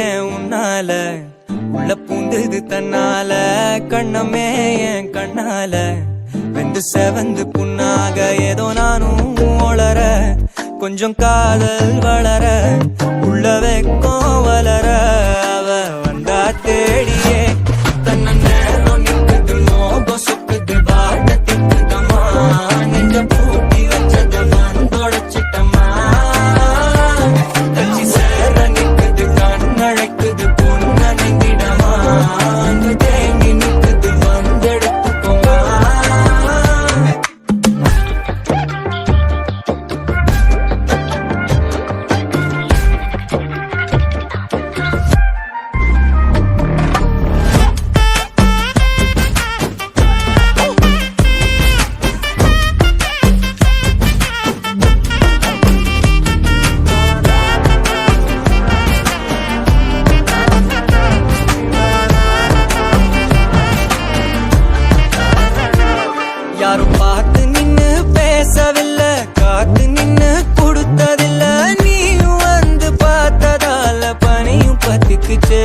ஏன் உன்னால உள்ள பூந்தது தன்னால கண்ணமே என் கண்ணால வெந்து செவந்து புண்ணாக ஏதோ நானும் ஒளர கொஞ்சம் காதல் வளர உள்ள வெக்கம் வளர அவ வந்தா தேடியே தன்ன நேரம் நிற்குது மோகம் சுக்குது வாட்ட திக்குதமா நெஞ்ச பூட்டி வச்சது வந்தொடச்சிட்டமா கட்சி சேர நிற்குது கண்ணழைக்குது பொன்னணிந்திடமா அங்கு தேங்கி நிற்குது வந்தெடுத்துக்கோமா யாரும் பார்த்து நின்னு பேசவில்லை காத்து நின்னு கொடுத்ததில்ல நீயும் வந்து பார்த்ததால பனியும் பத்திக்குச்சே